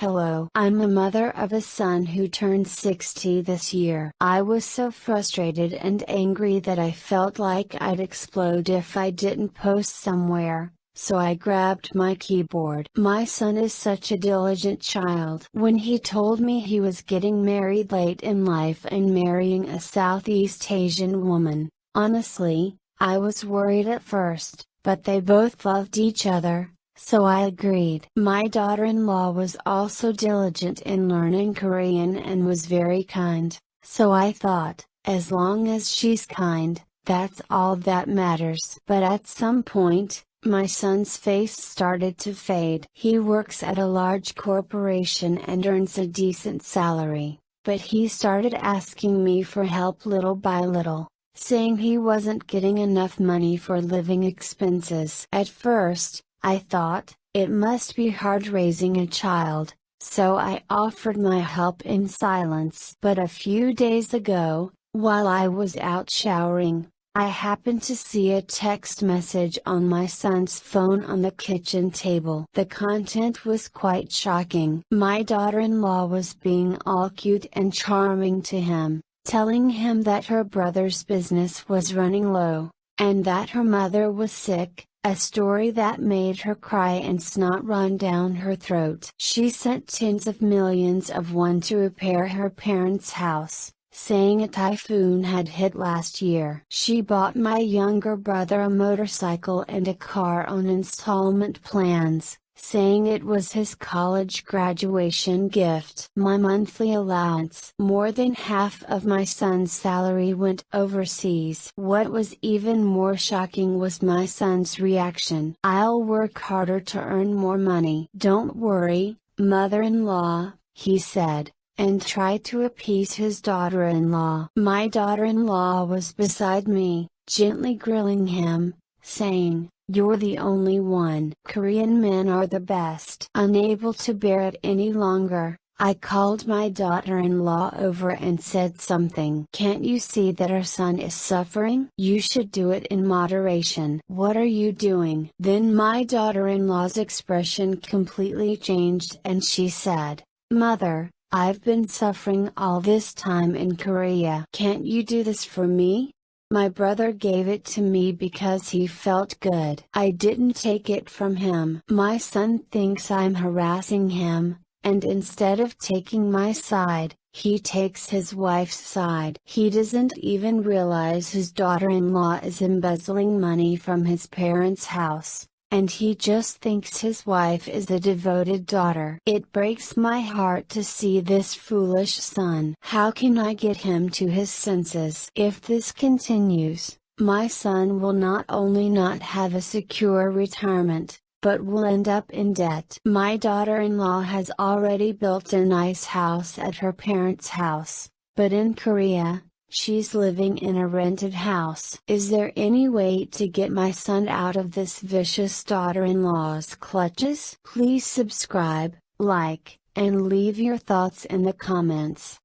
Hello. I'm a mother of a son who turned 60 this year. I was so frustrated and angry that I felt like I'd explode if I didn't post somewhere, so I grabbed my keyboard. My son is such a diligent child. When he told me he was getting married late in life and marrying a Southeast Asian woman, honestly, I was worried at first, but they both loved each other, so I agreed. My daughter-in-law was also diligent in learning Korean and was very kind, so I thought, as long as she's kind, that's all that matters. But at some point, my son's face started to fade. He works at a large corporation and earns a decent salary, but he started asking me for help little by little, saying he wasn't getting enough money for living expenses. At first, I thought, it must be hard raising a child, so I offered my help in silence. But a few days ago, while I was out showering, I happened to see a text message on my son's phone on the kitchen table. The content was quite shocking. My daughter-in-law was being all cute and charming to him, telling him that her brother's business was running low, and that her mother was sick, a story that made her cry and snot run down her throat. She sent tens of millions of won to repair her parents' house, saying a typhoon had hit last year. She bought my younger brother a motorcycle and a car on installment plans, saying it was his college graduation gift. My monthly allowance, more than half of my son's salary, went overseas. What was even more shocking was my son's reaction. "I'll work harder to earn more money. Don't worry, mother-in-law," he said, and tried to appease his daughter-in-law. My daughter-in-law was beside me, gently grilling him, saying, "You're the only one. Korean men are the best." Unable to bear it any longer, I called my daughter-in-law over and said something. "Can't you see that our son is suffering? You should do it in moderation. What are you doing?" Then my daughter-in-law's expression completely changed and she said, "Mother, I've been suffering all this time in Korea. Can't you do this for me? My brother gave it to me because he felt good. I didn't take it from him." My son thinks I'm harassing him, and instead of taking my side, he takes his wife's side. He doesn't even realize his daughter-in-law is embezzling money from his parents' house, and he just thinks his wife is a devoted daughter. It breaks my heart to see this foolish son. How can I get him to his senses? If this continues, my son will not only not have a secure retirement, but will end up in debt. My daughter-in-law has already built a nice house at her parents' house, but in Korea, she's living in a rented house. Is there any way to get my son out of this vicious daughter-in-law's clutches? Please subscribe, like, and leave your thoughts in the comments.